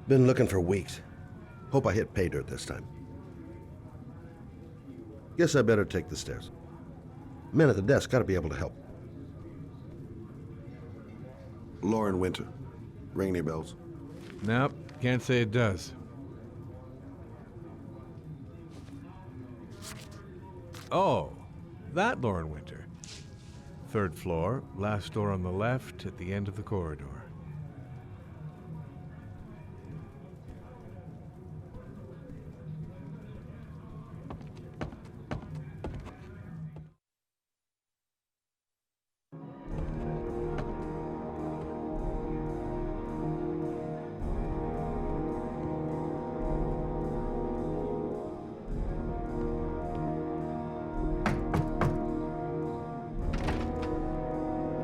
Been looking for weeks. Hope I hit pay dirt this time. Guess I better take the stairs. Men at the desk gotta be able to help. Lauren Winter. Ring any bells? Nope, can't say it does. Oh, that Lauren Winter. 3rd floor, last door on the left at the end of the corridor.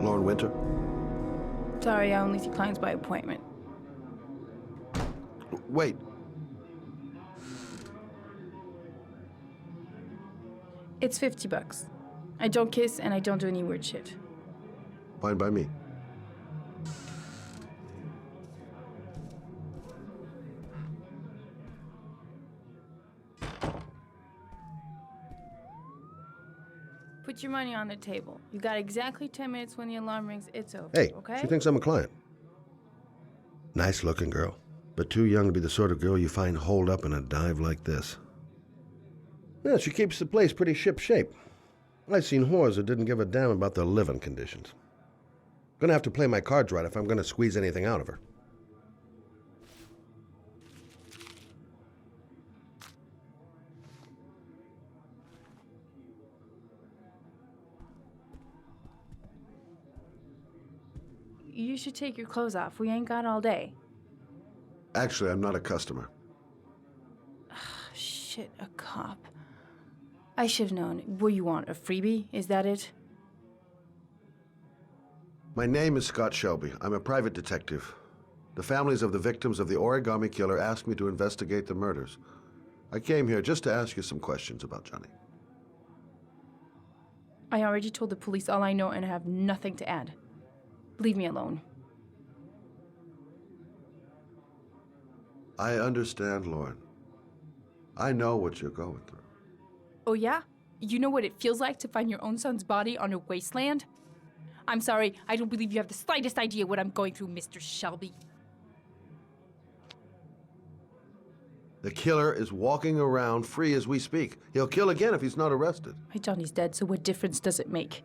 Lauren Winter? Sorry, I only see clients by appointment. Wait. It's $50. I don't kiss and I don't do any weird shit. Fine by me. Put your money on the table. You got exactly 10 minutes. When the alarm rings, it's over. Hey, okay? she thinks I'm a client. Nice looking girl, but too young to be the sort of girl you find holed up in a dive like this. Yeah, she keeps the place pretty ship-shape. I've seen whores that didn't give a damn about their living conditions. Gonna have to play my cards right if I'm gonna squeeze anything out of her. You should take your clothes off. We ain't got all day. Actually, I'm not a customer. Shit, a cop. I should have known. What do you want, a freebie? Is that it? My name is Scott Shelby. I'm a private detective. The families of the victims of the Origami Killer asked me to investigate the murders. I came here just to ask you some questions about Johnny. I already told the police all I know and I have nothing to add. Leave me alone. I understand, Lauren. I know what you're going through. Oh yeah? You know what it feels like to find your own son's body on a wasteland? I'm sorry, I don't believe you have the slightest idea what I'm going through, Mr. Shelby. The killer is walking around free as we speak. He'll kill again if he's not arrested. My Johnny's dead, so what difference does it make?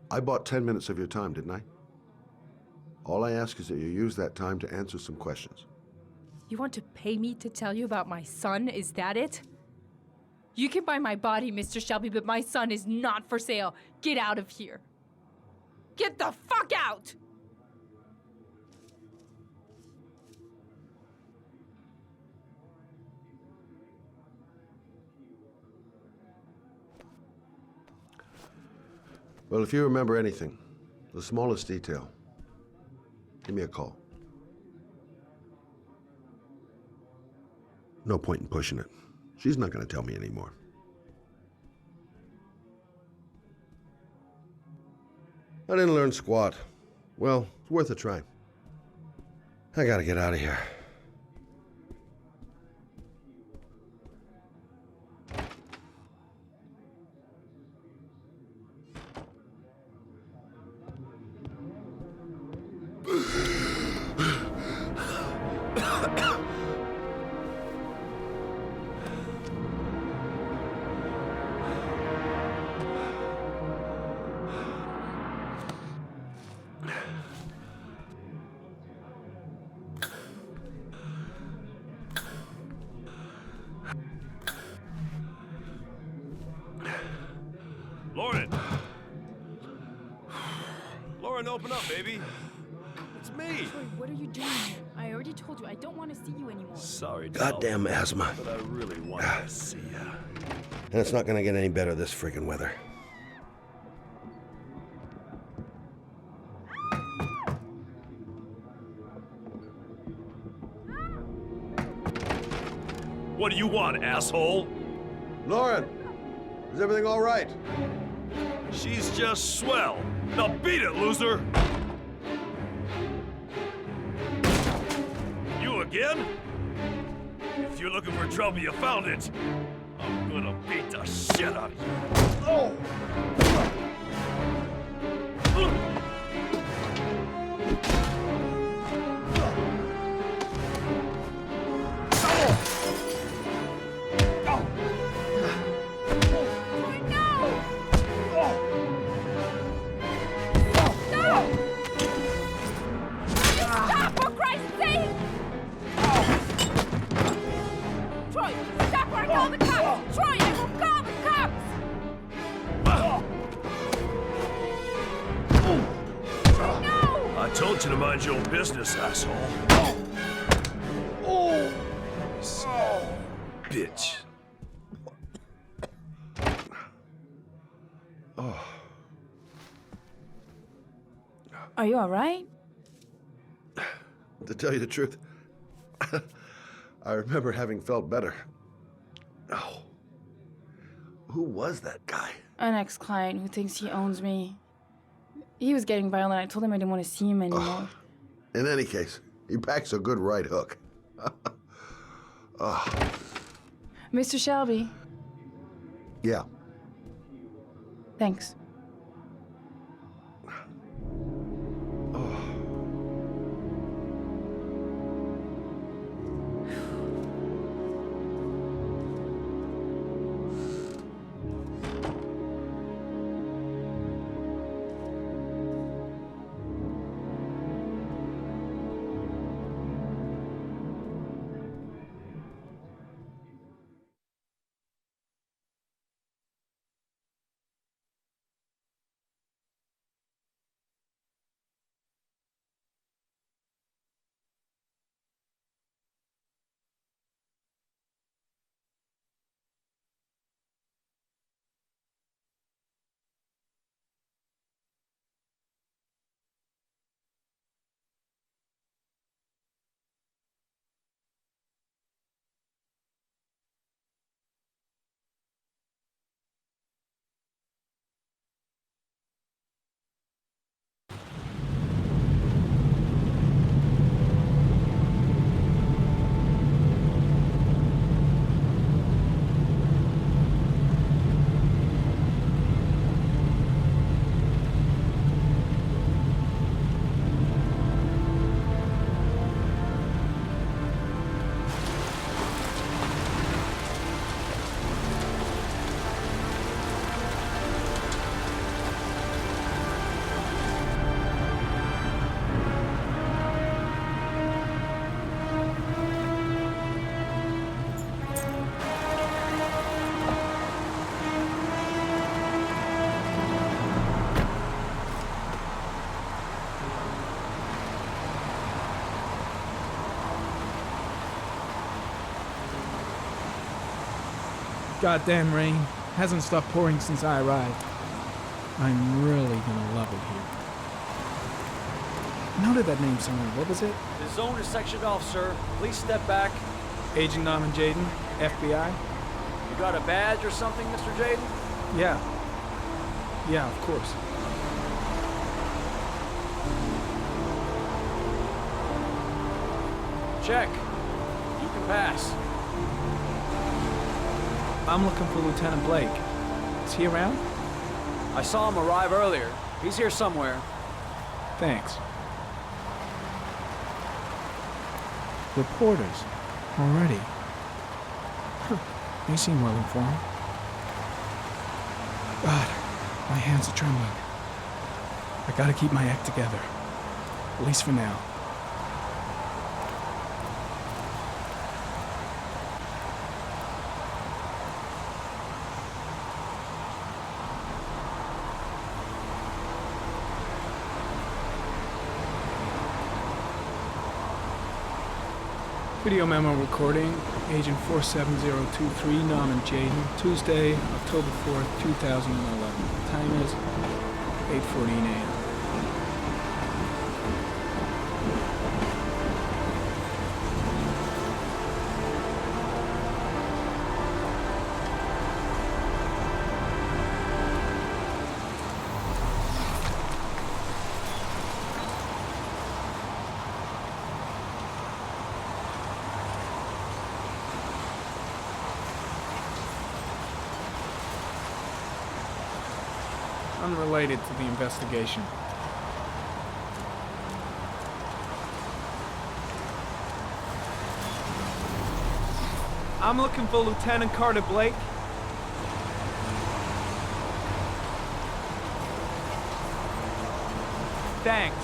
I bought 10 minutes of your time, didn't I? All I ask is that you use that time to answer some questions. You want to pay me to tell you about my son? Is that it? You can buy my body, Mr. Shelby, but my son is not for sale. Get out of here. Get the fuck out! Well, if you remember anything, the smallest detail, give me a call. No point in pushing it. She's not gonna tell me anymore. I didn't learn squat. Well, it's worth a try. I gotta get out of here. Lauren! Lauren, open up, baby. It's me. Troy, what are you doing here? I already told you, I don't want to see you anymore. Sorry, doll, Goddamn asthma. but I really wanted to see ya. And it's not gonna get any better this friggin' weather. What do you want, asshole? Lauren, is everything all right? She's just swell. Now beat it, loser! Again? If you're looking for trouble, you found it. I'm gonna beat the shit out of you. Oh! I told you to mind your own business, asshole. Oh! Bitch. Are you all right? To tell you the truth, I remember having felt better. Oh. Who was that guy? An ex-client who thinks he owns me. He was getting violent. I told him I didn't want to see him anymore. In any case, he packs a good right hook. Mr. Shelby, Yeah. thanks. Goddamn rain. Hasn't stopped pouring since I arrived. I'm really gonna love it here. I noted that name somewhere. What was it? The zone is sectioned off, sir. Please step back. Agent Norman Jaden, FBI? You got a badge or something, Mr. Jaden? Yeah. Yeah, of course. Check. You can pass. I'm looking for Lieutenant Blake. Is he around? I saw him arrive earlier. He's here somewhere. Thanks. Reporters. Already. Huh. They seem well informed. God, my hands are trembling. I gotta keep my act together. At least for now. Video memo recording, Agent 47023, Norman Jaden, Tuesday, October 4th, 2011. Time is 8:14 a.m. unrelated to the investigation. I'm looking for Lieutenant Carter Blake. Thanks.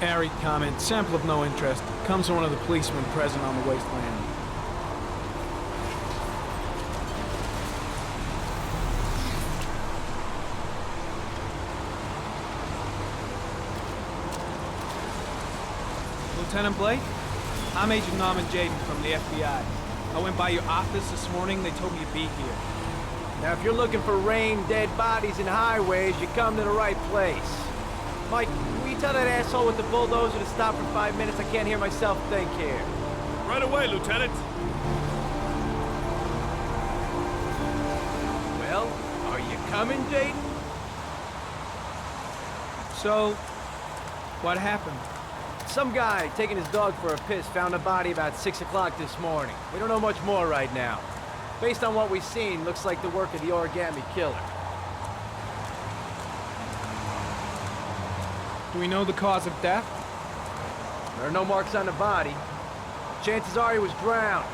Harry comment, sample of no interest. Comes from one of the policemen present on the wasteland. Lieutenant Blake? I'm Agent Norman Jaden from the FBI. I went by your office this morning. They told me you'd be here. Now, if you're looking for rain, dead bodies, and highways, you come to the right place. Mike, will you tell that asshole with the bulldozer to stop for 5 minutes? I can't hear myself think here. Right away, Lieutenant. Well, are you coming, Jaden? So, what happened? Some guy taking his dog for a piss found a body about 6 o'clock this morning. We don't know much more right now. Based on what we've seen, looks like the work of the Origami Killer. Do we know the cause of death? There are no marks on the body. Chances are he was drowned,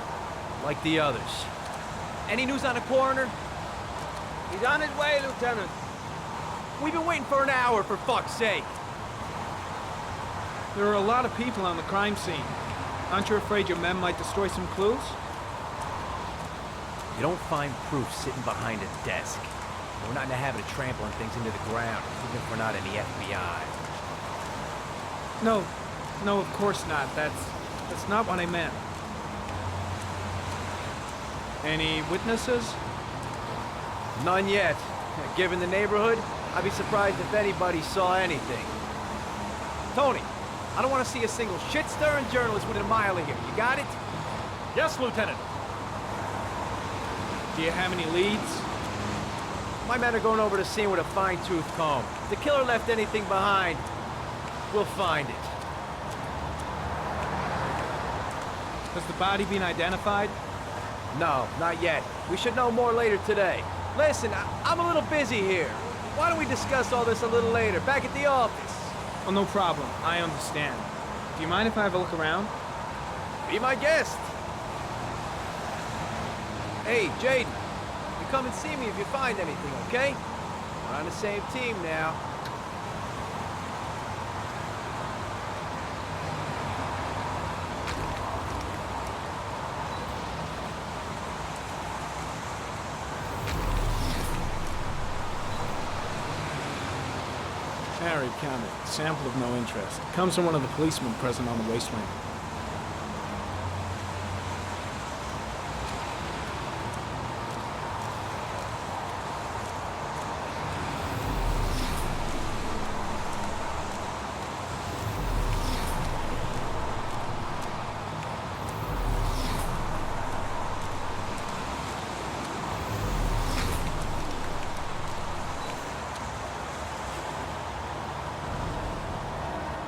like the others. Any news on the coroner? He's on his way, Lieutenant. We've been waiting for an hour, for fuck's sake. There are a lot of people on the crime scene. Aren't you afraid your men might destroy some clues? You don't find proof sitting behind a desk. We're not in the habit of trampling things into the ground, even if we're not in the FBI. No, of course not. That's not what I meant. Any witnesses? None yet. Given the neighborhood, I'd be surprised if anybody saw anything. Tony, I don't want to see a single shit-stirring journalist within a mile of here. You got it? Yes, Lieutenant. Do you have any leads? My men are going over the scene with a fine-tooth comb. If the killer left anything behind, we'll find it. Has the body been identified? No, not yet. We should know more later today. Listen, I'm a little busy here. Why don't we discuss all this a little later, back at the office? Oh, no problem. I understand. Do you mind if I have a look around? Be my guest. Hey, Jaden, you come and see me if you find anything, okay? We're on the same team now. Harry comment, sample of no interest. Comes from one of the policemen present on the wasteland.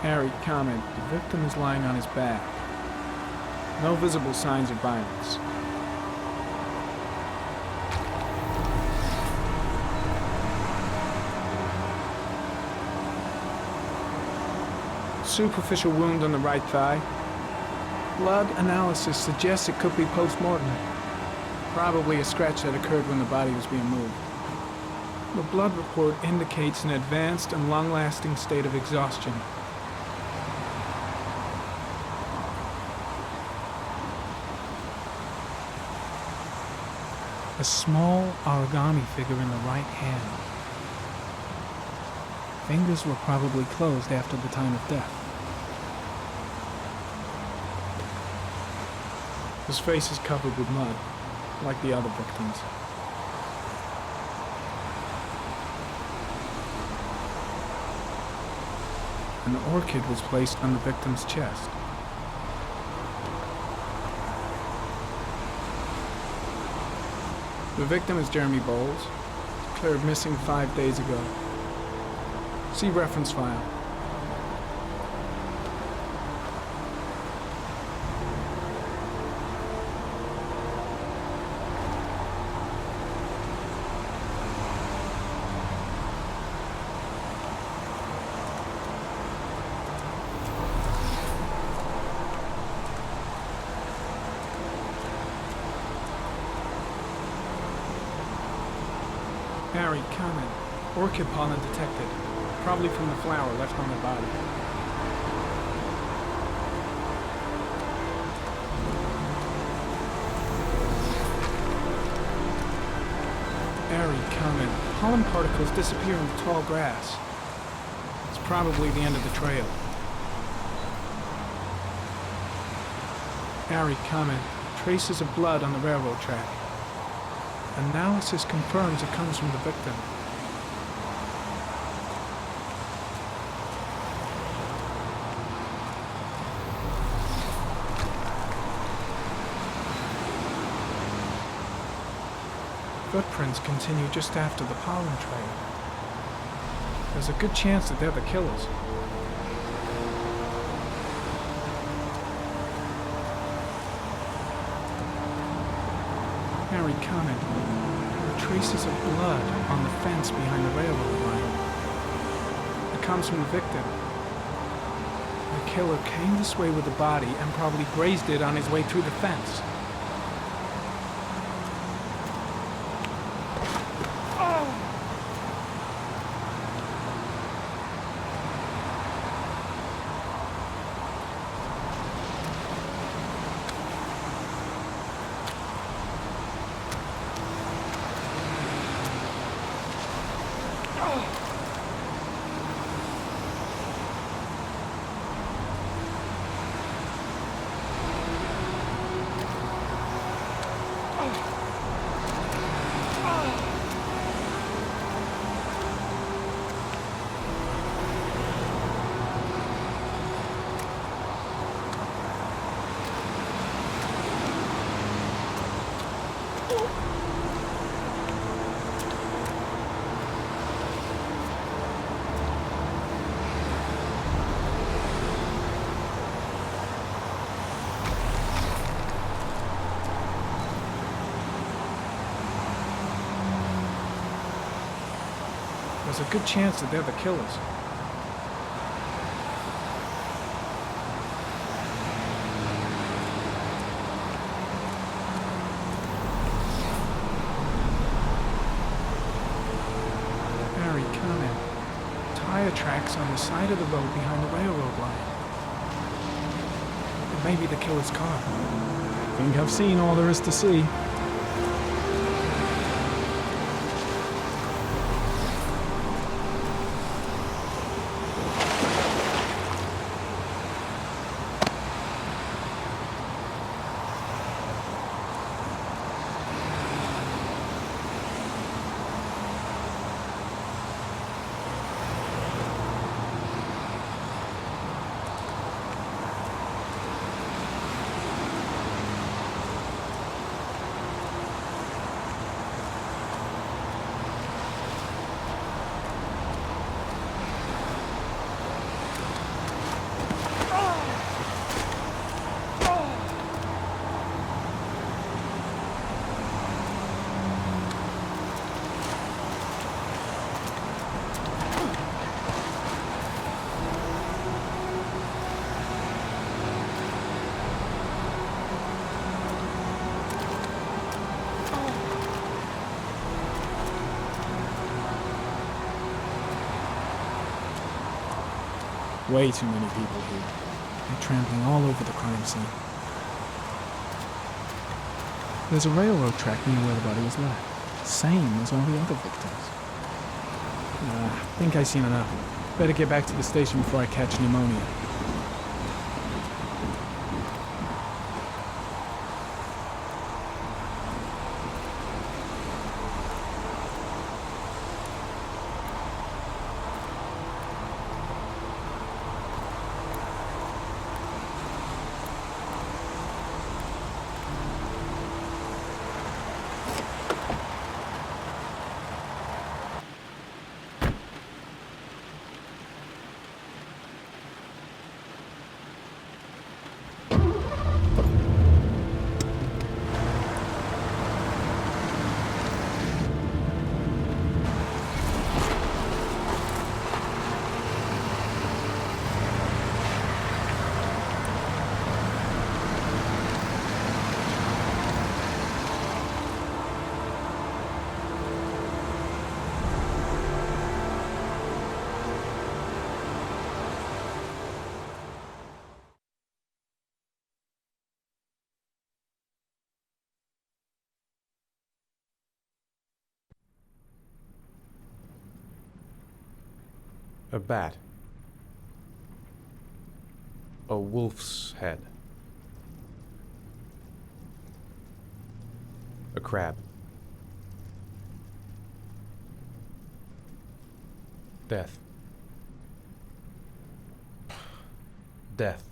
Harry comment, the victim is lying on his back. No visible signs of violence. Superficial wound on the right thigh. Blood analysis suggests it could be post-mortem. Probably a scratch that occurred when the body was being moved. The blood report indicates an advanced and long-lasting state of exhaustion. A small origami figure in the right hand. Fingers were probably closed after the time of death. His face is covered with mud, like the other victims. An orchid was placed on the victim's chest. The victim is Jeremy Bowles, declared missing 5 days ago. See reference file. Harry, comment. Orchid pollen detected. Probably from the flower left on the body. Harry, comment. Pollen particles disappear in the tall grass. It's probably the end of the trail. Harry, comment. Traces of blood on the railroad track. Analysis confirms it comes from the victim. Footprints continue just after the pollen trail. There's a good chance that they're the killers. Harry, comment. There are traces of blood on the fence behind the railroad line. It comes from the victim. The killer came this way with the body and probably grazed it on his way through the fence. There's a good chance that they're the killers. Harry, comment. Tire tracks on the side of the road behind the railroad line. It may be the killer's car. I think I've seen all there is to see. Way too many people here. They're trampling all over the crime scene. There's a railroad track near where the body was left. Same as all the other victims. I think I've seen enough. Better get back to the station before I catch pneumonia. A bat. A wolf's head. A crab. Death. Death.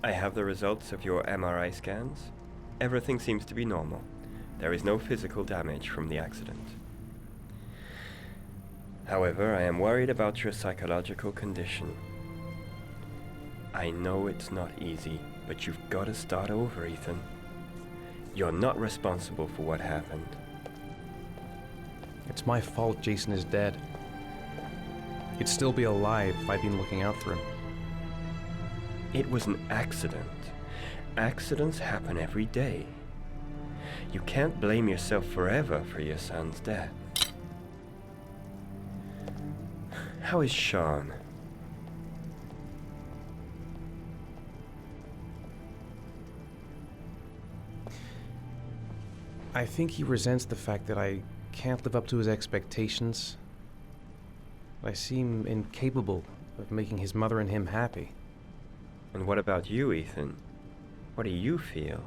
I have the results of your MRI scans. Everything seems to be normal. There is no physical damage from the accident. However, I am worried about your psychological condition. I know it's not easy, but you've got to start over, Ethan. You're not responsible for what happened. It's my fault Jason is dead. He'd still be alive if I'd been looking out for him. It was an accident. Accidents happen every day. You can't blame yourself forever for your son's death. How is Sean? I think he resents the fact that I can't live up to his expectations. I seem incapable of making his mother and him happy. And what about you, Ethan? What do you feel?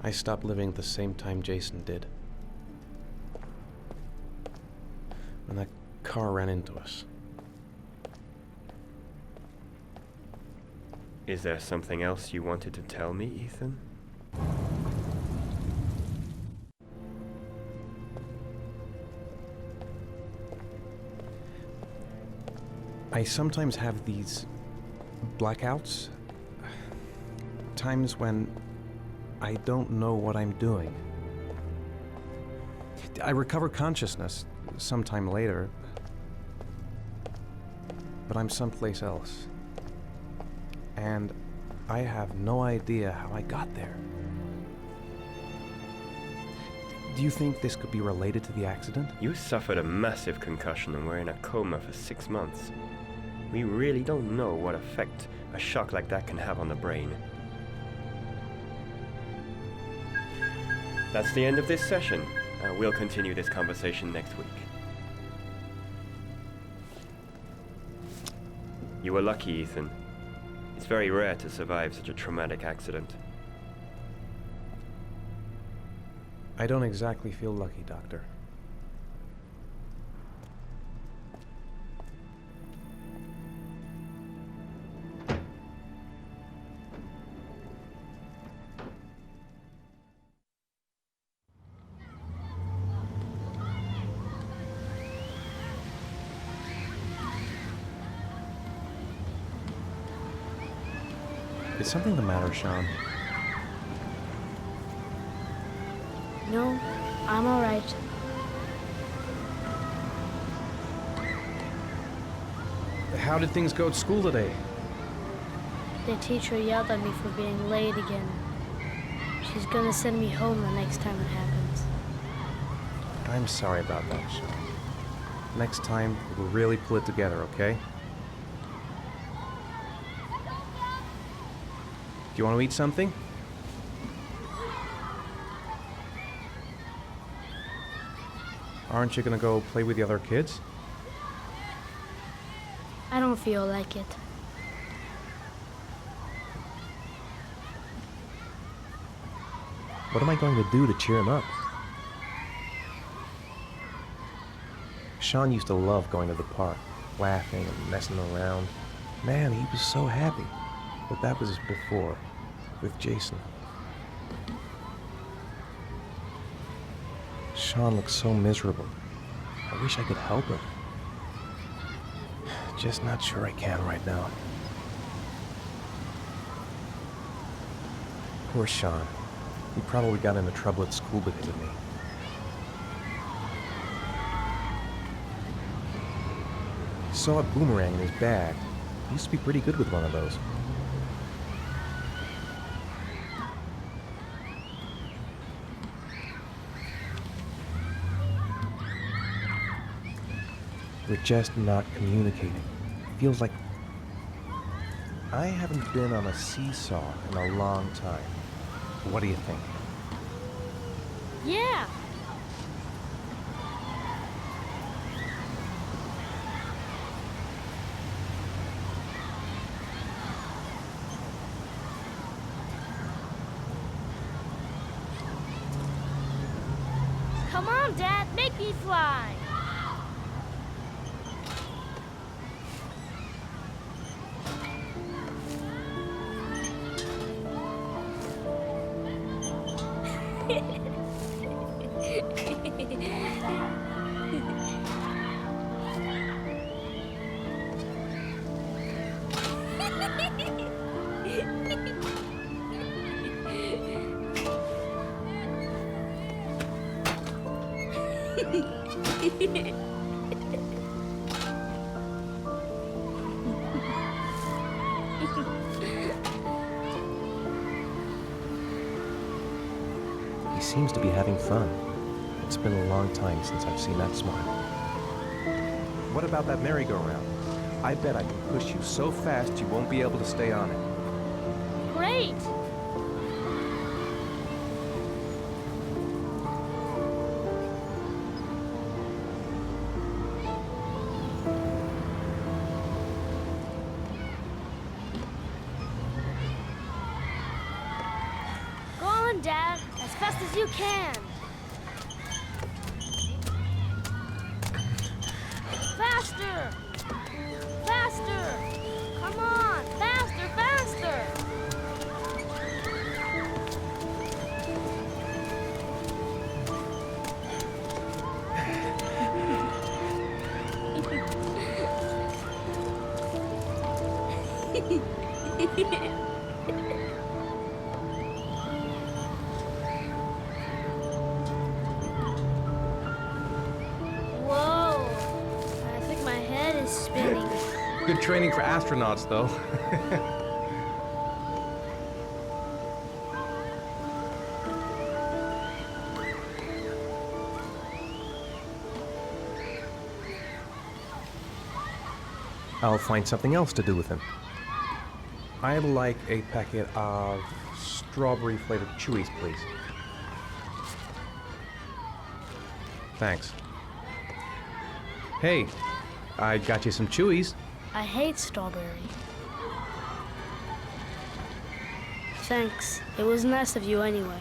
I stopped living at the same time Jason did. When that car ran into us. Is there something else you wanted to tell me, Ethan? I sometimes have these blackouts. Times when I don't know what I'm doing. I recover consciousness sometime later, but I'm someplace else. And I have no idea how I got there. Do you think this could be related to the accident? You suffered a massive concussion and were in a coma for 6 months. We really don't know what effect a shock like that can have on the brain. That's the end of this session. We'll continue this conversation next week. You were lucky, Ethan. It's very rare to survive such a traumatic accident. I don't exactly feel lucky, Doctor. Is something the matter, Sean? No, I'm all right. How did things go at school today? The teacher yelled at me for being late again. She's gonna send me home the next time it happens. I'm sorry about that, Sean. Next time, we'll really pull it together, okay? Do you want to eat something? Aren't you gonna go play with the other kids? I don't feel like it. What am I going to do to cheer him up? Sean used to love going to the park, laughing and messing around. Man, he was so happy. But that was before, with Jason. Sean looks so miserable. I wish I could help him. Just not sure I can right now. Poor Sean. He probably got into trouble at school because of me. Saw a boomerang in his bag. He used to be pretty good with one of those. We're just not communicating. Feels like I haven't been on a seesaw in a long time. What do you think? Yeah. Come on, Dad, make me fly. He seems to be having fun. It's been a long time since I've seen that smile. What about that merry-go-round? I bet I can push you so fast you won't be able to stay on it. Great. Go on, Dad, as fast as you can. Faster! Faster! Come on! Faster, faster! Whoa! I think my head is spinning. Good training for astronauts, though. I'll find something else to do with him. I'd like a packet of strawberry-flavored Chuys, please. Thanks. Hey, I got you some Chuys. I hate strawberry. Thanks. It was nice of you anyway.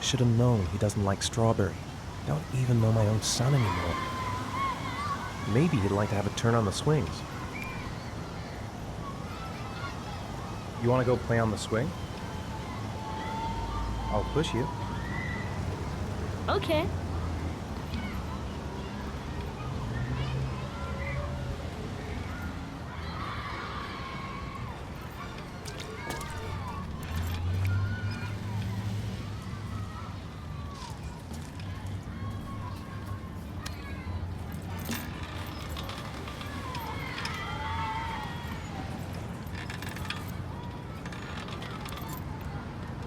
Should have known he doesn't like strawberry. Don't even know my own son anymore. Maybe he'd like to have a turn on the swings. You want to go play on the swing? I'll push you. Okay.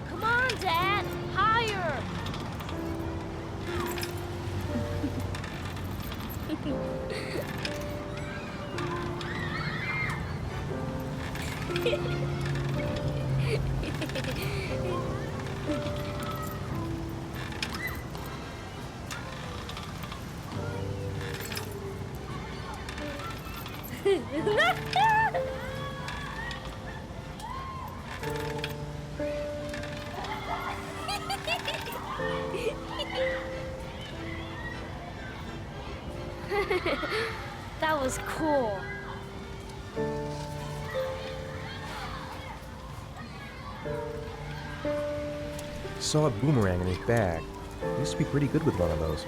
Come on, Dad! Higher! That was cool. Saw a boomerang in his bag. He used to be pretty good with one of those.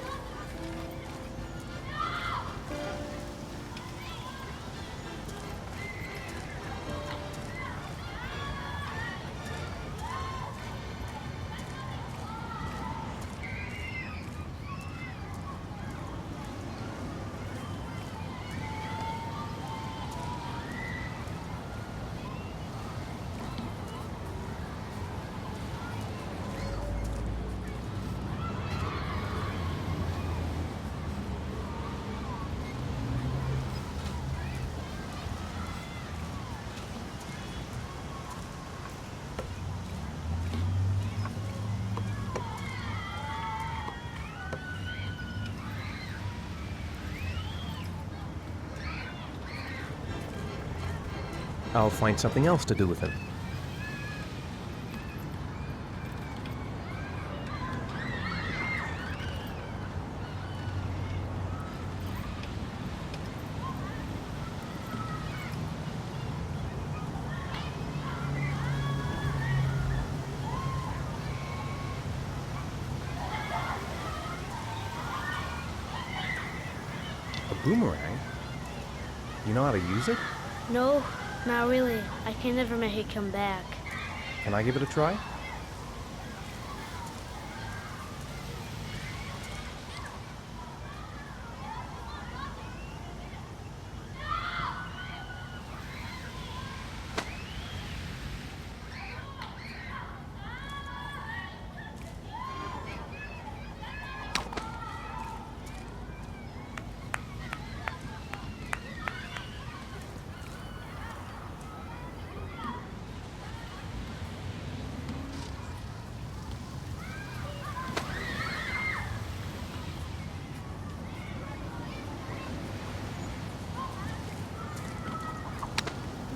I'll find something else to do with him. A boomerang? You know how to use it? No, not really. I can never make it come back. Can I give it a try?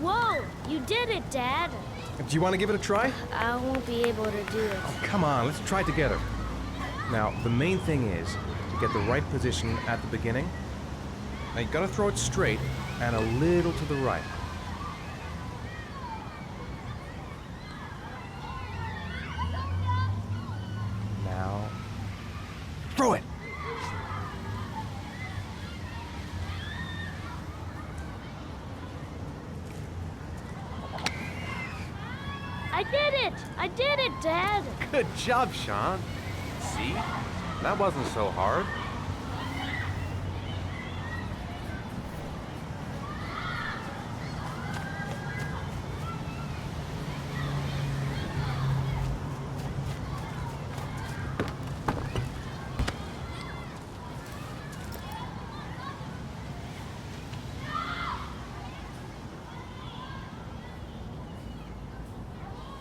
Whoa! You did it, Dad! Do you want to give it a try? I won't be able to do it. Oh, come on, let's try together. Now, the main thing is to get the right position at the beginning. Now, you gotta throw it straight and a little to the right. Now, throw it! I did it! I did it, Dad! Good job, Sean. See? That wasn't so hard.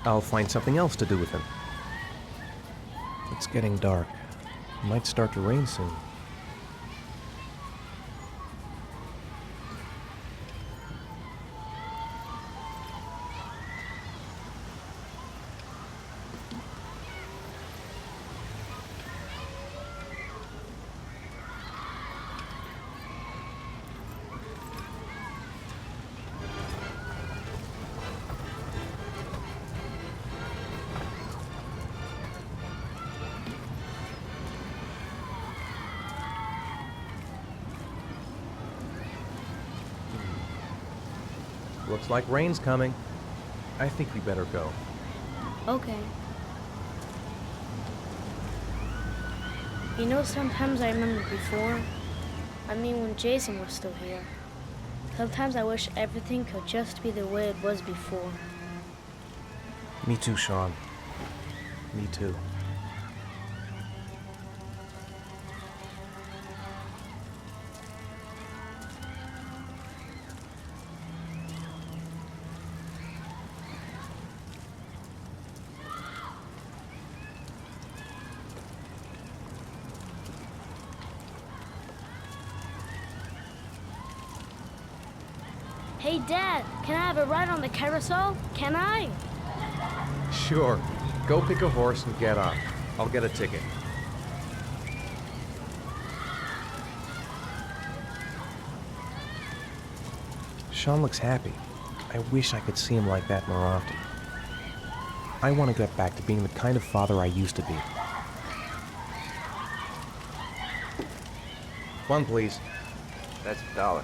I'll find something else to do with him. It's getting dark. It might start to rain soon. Looks like rain's coming. I think we better go. Okay. You know, sometimes I remember before. I mean, when Jason was still here. Sometimes I wish everything could just be the way it was before. Me too, Sean. Me too. Hey, Dad, can I have a ride on the carousel? Can I? Sure. Go pick a horse and get on. I'll get a ticket. Sean looks happy. I wish I could see him like that more often. I want to get back to being the kind of father I used to be. One, please. That's $1.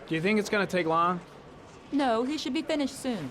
Do you think it's gonna take long? No, he should be finished soon.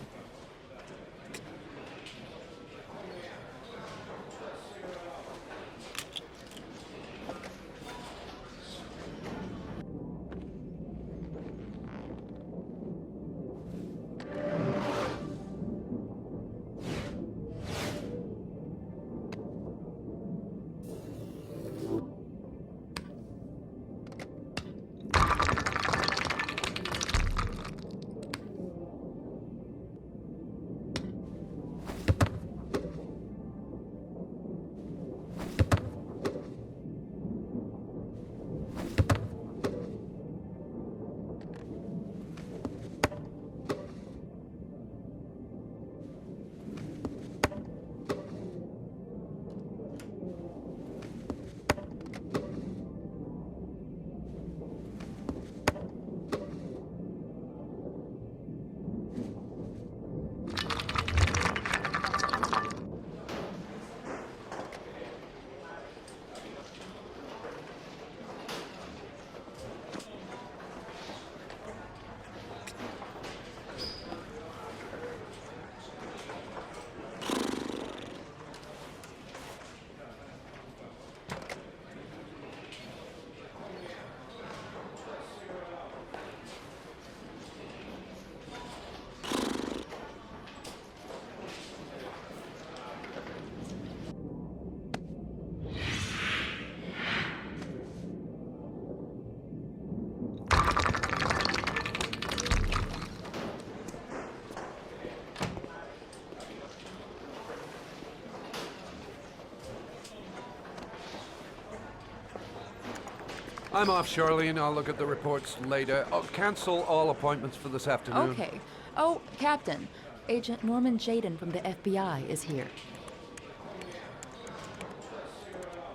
I'm off, Charlene. I'll look at the reports later. I'll cancel all appointments for this afternoon. Okay. Oh, Captain, Agent Norman Jaden from the FBI is here.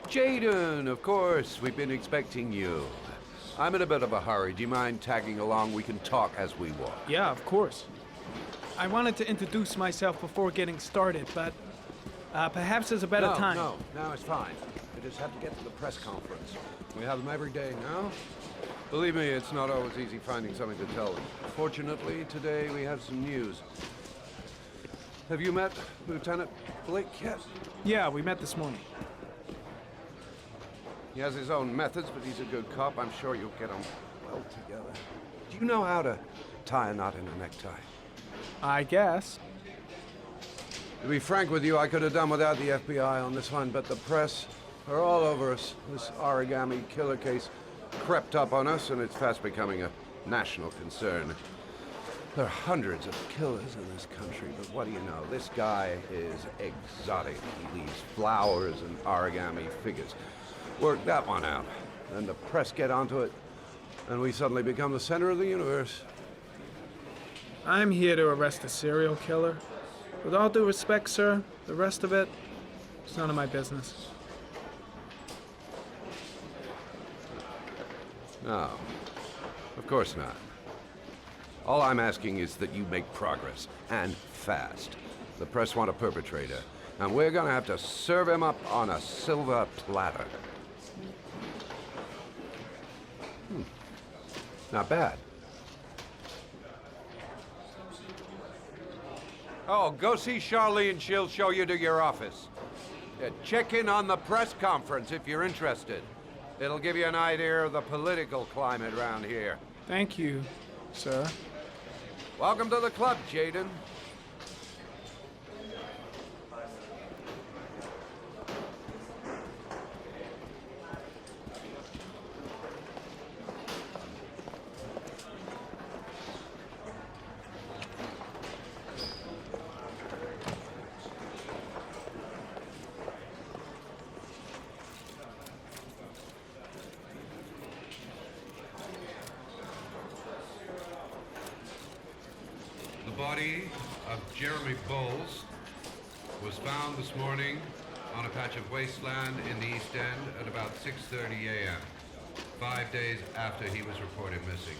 Jaden, of course. We've been expecting you. I'm in a bit of a hurry. Do you mind tagging along? We can talk as we walk. Yeah, of course. I wanted to introduce myself before getting started, but perhaps there's a better time. No, it's fine. We just have to get to the press conference. We have them every day now. Believe me, it's not always easy finding something to tell them. Fortunately, today we have some news. Have you met Lieutenant Blake yet? Yeah, we met this morning. He has his own methods, but he's a good cop. I'm sure you'll get on well together. Do you know how to tie a knot in a necktie? I guess. To be frank with you, I could have done without the FBI on this one, but the press are all over us. This Origami Killer case crept up on us, and it's fast becoming a national concern. There are hundreds of killers in this country, but what do you know? This guy is exotic. He leaves flowers and origami figures. Work that one out. Then the press get onto it, and we suddenly become the center of the universe. I'm here to arrest a serial killer. With all due respect, sir, the rest of it, it's none of my business. No, of course not. All I'm asking is that you make progress, and fast. The press want a perpetrator, and we're gonna have to serve him up on a silver platter. Not bad. Oh, go see Charlie and she'll show you to your office. Check in on the press conference if you're interested. It'll give you an idea of the political climate around here. Thank you, sir. Welcome to the club, Jaden. The body of Jeremy Bowles was found this morning on a patch of wasteland in the East End at about 6:30 a.m., 5 days after he was reported missing.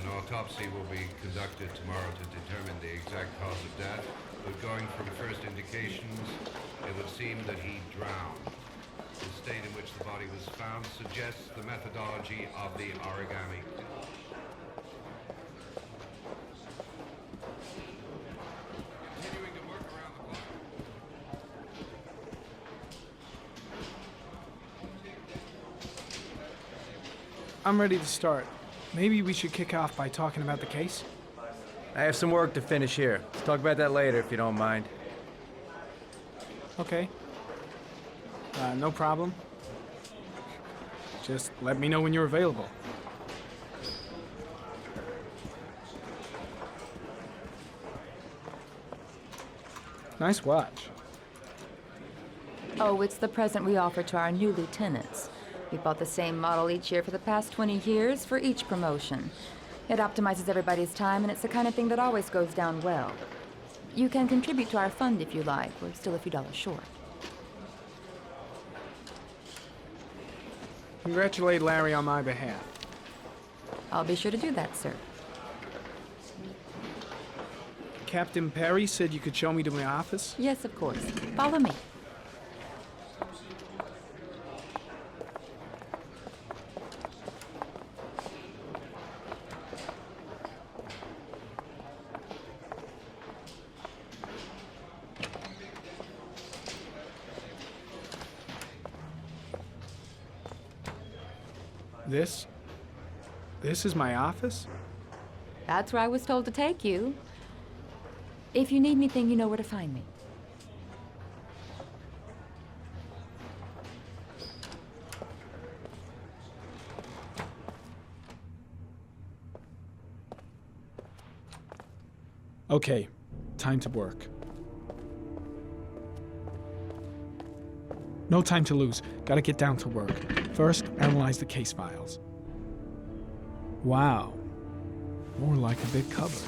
An autopsy will be conducted tomorrow to determine the exact cause of death, but going from first indications, it would seem that he drowned. The state in which the body was found suggests the methodology of the origami. I'm ready to start. Maybe we should kick off by talking about the case? I have some work to finish here. Let's talk about that later if you don't mind. Okay. No problem. Just let me know when you're available. Nice watch. Oh, it's the present we offer to our new lieutenants. We bought the same model each year for the past 20 years for each promotion. It optimizes everybody's time, and it's the kind of thing that always goes down well. You can contribute to our fund if you like. We're still a few dollars short. Congratulate Larry on my behalf. I'll be sure to do that, sir. Captain Perry said you could show me to my office? Yes, of course. Follow me. This is my office? That's where I was told to take you. If you need anything, you know where to find me. Okay, time to work. No time to lose. Gotta get down to work. First, analyze the case files. Wow. More like a big cupboard.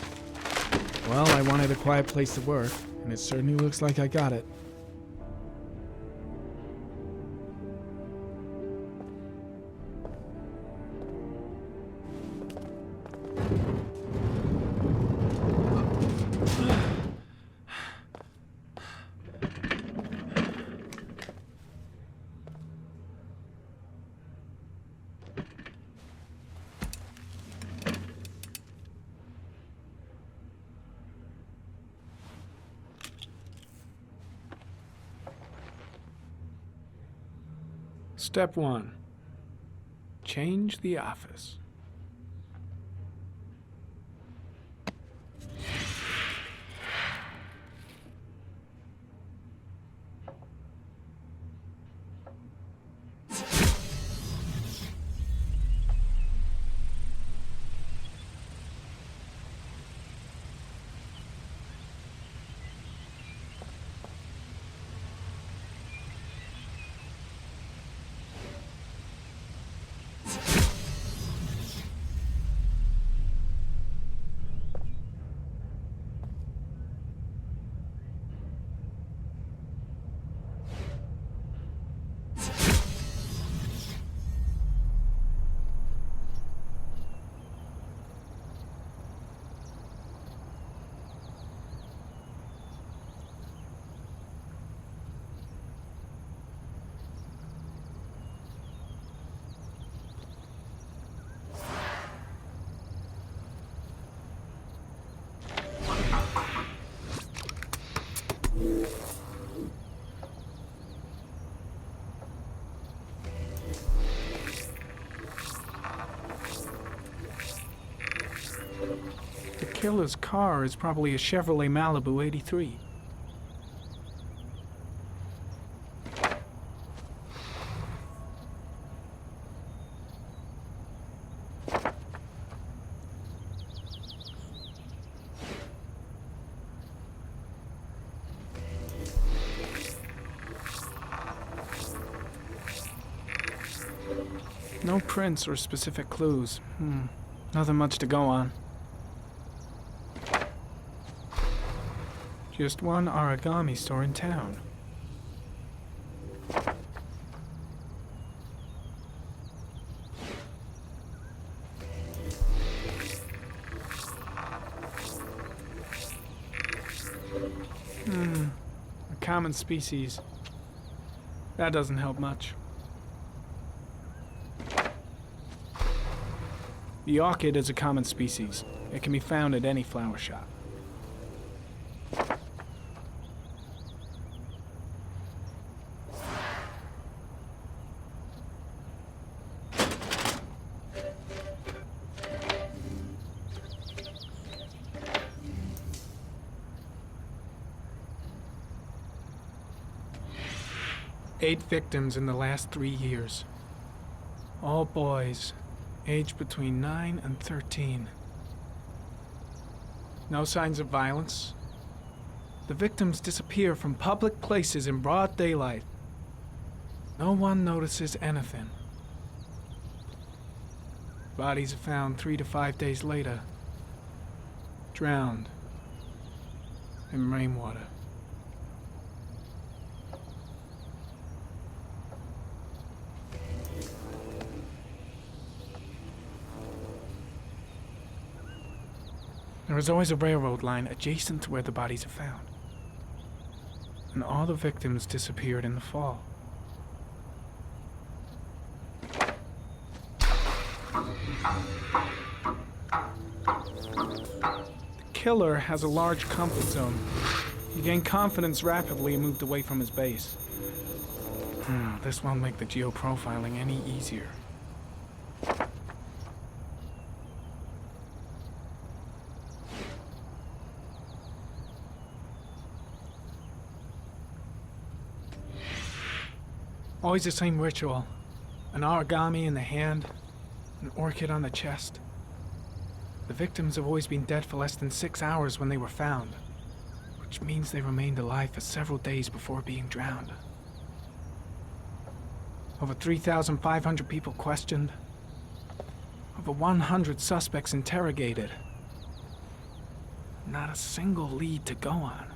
Well, I wanted a quiet place to work, and it certainly looks like I got it. Step 1. Change the office. The killer's car is probably a Chevrolet Malibu 83. No prints or specific clues. Nothing much to go on. Just one origami store in town. A common species. That doesn't help much. The orchid is a common species. It can be found at any flower shop. Eight victims in the last 3 years. All boys, aged between 9 and 13. No signs of violence. The victims disappear from public places in broad daylight. No one notices anything. Bodies are found 3 to 5 days later, drowned in rainwater. There is always a railroad line adjacent to where the bodies are found. And all the victims disappeared in the fall. The killer has a large comfort zone. He gained confidence rapidly and moved away from his base. This won't make the geoprofiling any easier. Always the same ritual. An origami in the hand, an orchid on the chest. The victims have always been dead for less than 6 hours when they were found, which means they remained alive for several days before being drowned. Over 3,500 people questioned. Over 100 suspects interrogated. Not a single lead to go on.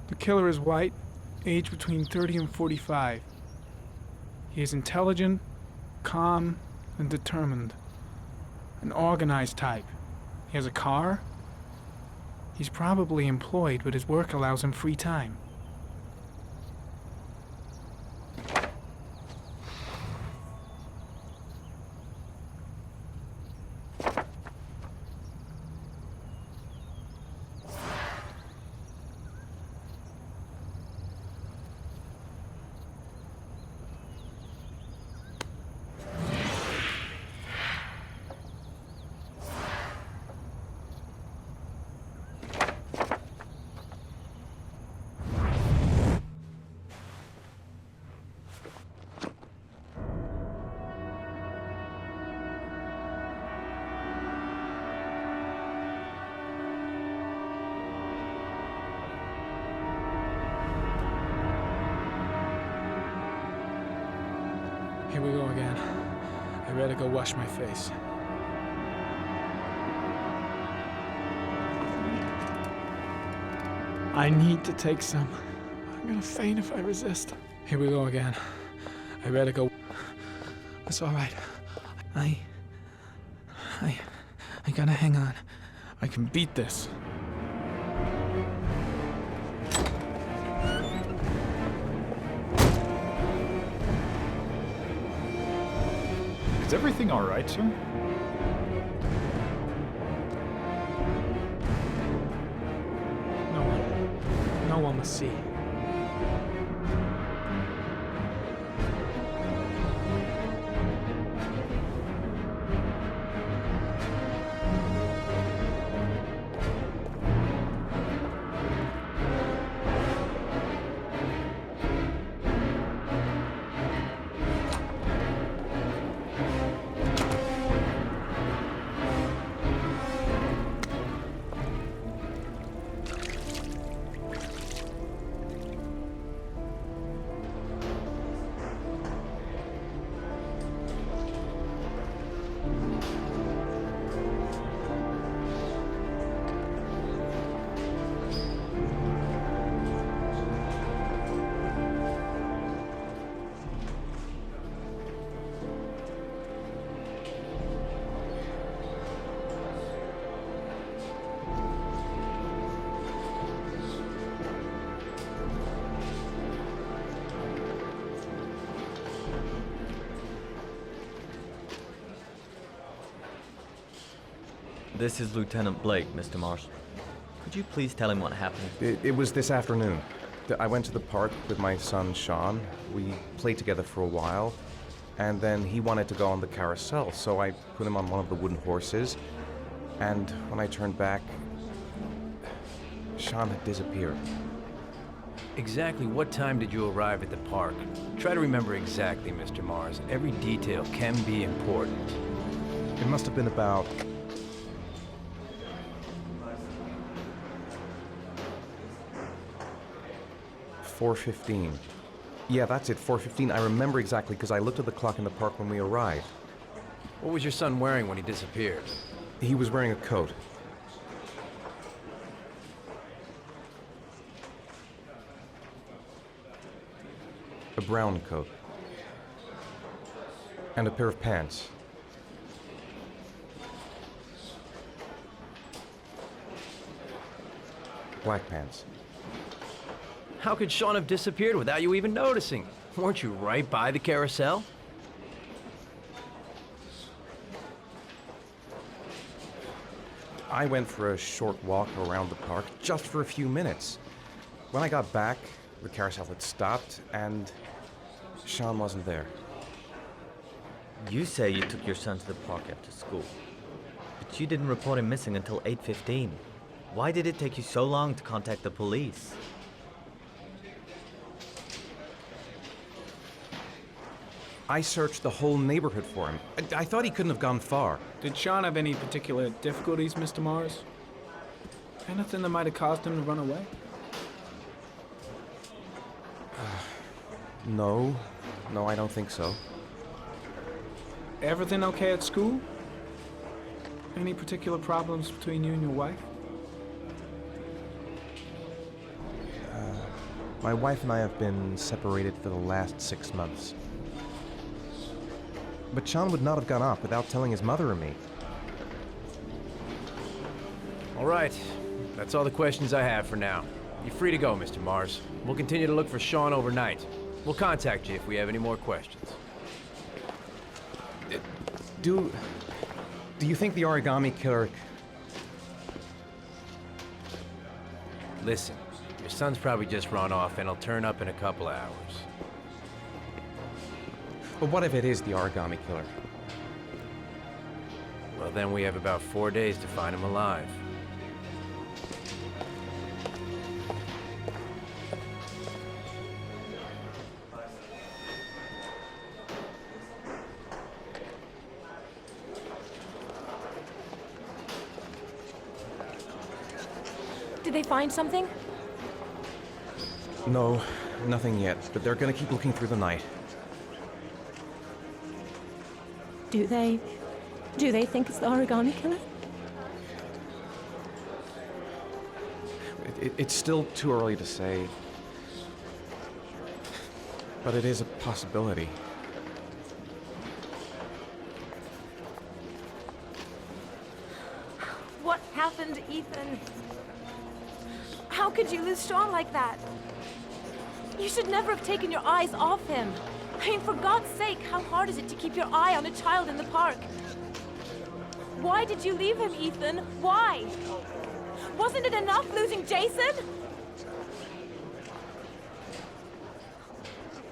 The killer is white, aged between 30 and 45. He is intelligent, calm, and determined. An organized type. He has a car. He's probably employed, but his work allows him free time. Here we go again. I better go wash my face. I need to take some. I'm gonna faint if I resist. Here we go again. I better go. It's all right. I gotta hang on. I can beat this. Is everything all right, sir? No one must see. This is Lieutenant Blake, Mr. Marshall. Could you please tell him what happened? It was this afternoon. I went to the park with my son, Sean. We played together for a while, and then he wanted to go on the carousel, so I put him on one of the wooden horses, and when I turned back, Sean had disappeared. Exactly what time did you arrive at the park? Try to remember exactly, Mr. Mars. Every detail can be important. It must have been about 4:15. Yeah, that's it, 4:15. I remember exactly because I looked at the clock in the park when we arrived. What was your son wearing when he disappeared? He was wearing a coat. A brown coat. And a pair of pants. Black pants. How could Sean have disappeared without you even noticing? Weren't you right by the carousel? I went for a short walk around the park, just for a few minutes. When I got back, the carousel had stopped, and Sean wasn't there. You say you took your son to the park after school, but you didn't report him missing until 8:15. Why did it take you so long to contact the police? I searched the whole neighborhood for him. I thought he couldn't have gone far. Did Sean have any particular difficulties, Mr. Mars? Anything that might have caused him to run away? No, I don't think so. Everything okay at school? Any particular problems between you and your wife? My wife and I have been separated for the last 6 months. But Sean would not have gone off without telling his mother or me. All right, that's all the questions I have for now. You're free to go, Mr. Mars. We'll continue to look for Sean overnight. We'll contact you if we have any more questions. Do you think the Origami Killer... Listen, your son's probably just run off and he'll turn up in a couple of hours. But what if it is the Origami Killer? Well, then we have about 4 days to find him alive. Did they find something? No, nothing yet, but they're gonna keep looking through the night. Do they think it's the Origami Killer? It's still too early to say. But it is a possibility. What happened, Ethan? How could you lose Sean like that? You should never have taken your eyes off him. I mean, for God's sake, how hard is it to keep your eye on a child in the park? Why did you leave him, Ethan? Why? Wasn't it enough losing Jason?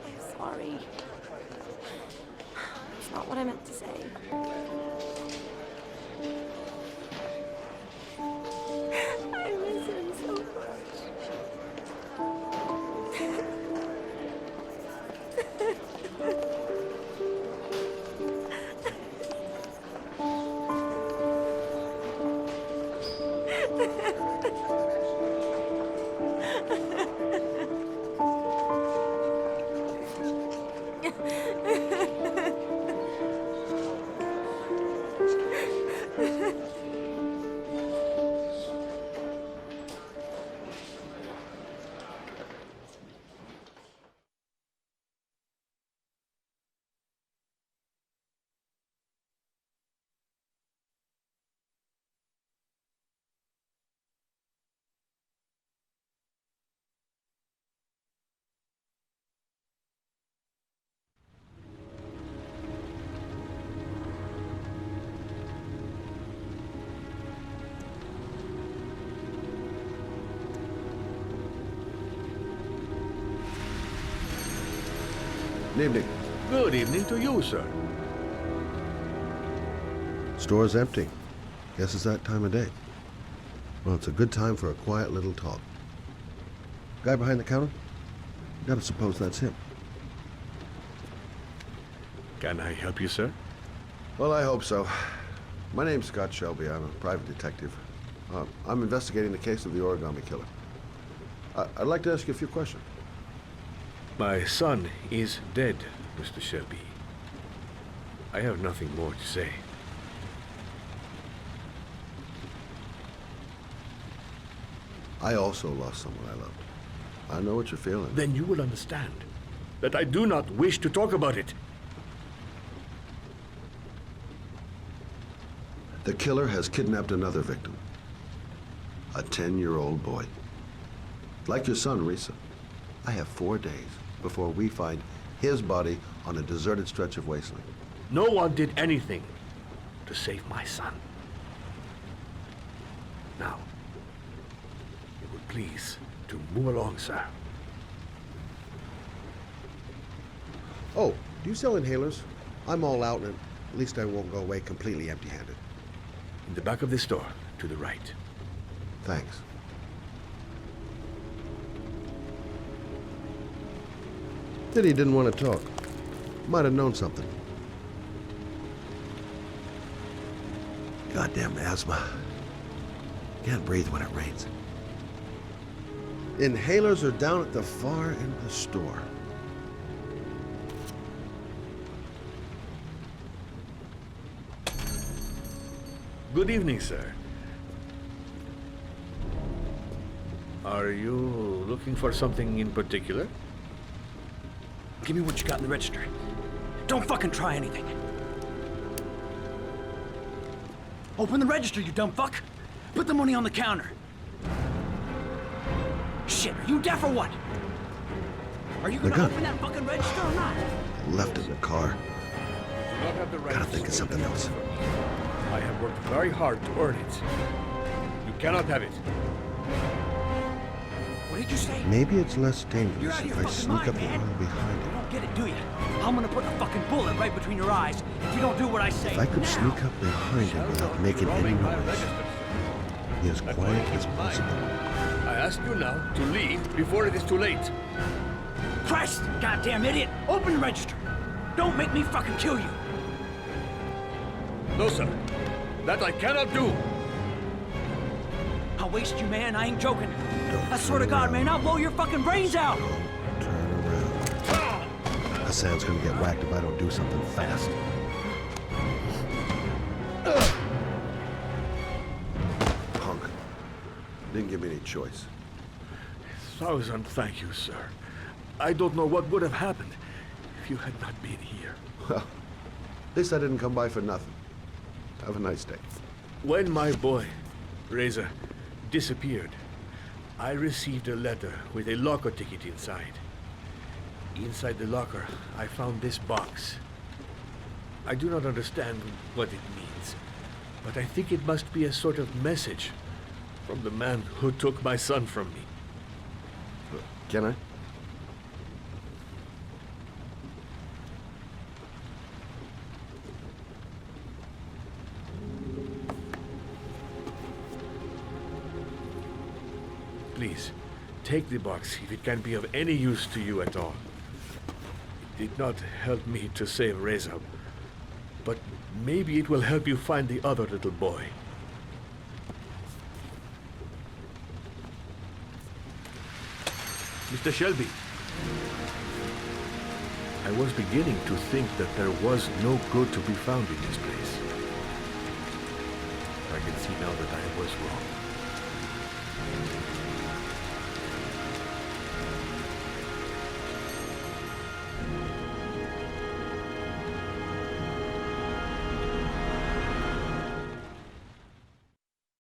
I'm sorry. It's not what I meant to say. I miss him so much. Good evening. Good evening to you, sir. Store's empty. Guess it's that time of day. Well, it's a good time for a quiet little talk. Guy behind the counter? Gotta suppose that's him. Can I help you, sir? Well, I hope so. My name's Scott Shelby. I'm a private detective. I'm investigating the case of the Origami Killer. I'd like to ask you a few questions. My son is dead, Mr. Shelby. I have nothing more to say. I also lost someone I loved. I know what you're feeling. Then you will understand that I do not wish to talk about it. The killer has kidnapped another victim. A 10-year-old boy. Like your son, Risa. I have 4 days before we find his body on a deserted stretch of wasteland. No one did anything to save my son. Now, you would please to move along, sir. Oh, do you sell inhalers? I'm all out, and at least I won't go away completely empty-handed. In the back of this store, to the right. Thanks. Said he didn't want to talk. Might have known something. Goddamn asthma. Can't breathe when it rains. Inhalers are down at the far end of the store. Good evening, sir. Are you looking for something in particular? Give me what you got in the register. Don't fucking try anything. Open the register, you dumb fuck. Put the money on the counter. Shit, are you deaf or what? Are you gonna open that fucking register or not? Left it in the car. Do not have the right Gotta think of something else. I have worked very hard to earn it. You cannot have it. What did you say? Maybe it's less You're dangerous out of if your I fucking sneak mind, up man. around behind You it. don't get it, do you? I'm gonna put a fucking bullet right between your eyes if you don't do what I say. If I could now. sneak up behind him without making any noise, be as quiet as possible. I ask you now to leave before it is too late. Christ, goddamn idiot! Open the register! Don't make me fucking kill you! No, sir. That I cannot do. I'll waste you, man. I ain't joking. I swear to God, man, I'll blow your fucking brains out! Turn around. Hassan's gonna get whacked if I don't do something fast. Didn't give me any choice. 1,000 thank you, sir. I don't know what would have happened if you had not been here. Well, at least I didn't come by for nothing. Have a nice day. When my boy, Reza, disappeared, I received a letter with a locker ticket inside. Inside the locker, I found this box. I do not understand what it means, but I think it must be a sort of message from the man who took my son from me. Can I? Please, take the box if it can be of any use to you at all. It did not help me to save Reza, but maybe it will help you find the other little boy. Mr. Shelby, I was beginning to think that there was no good to be found in this place. I can see now that I was wrong.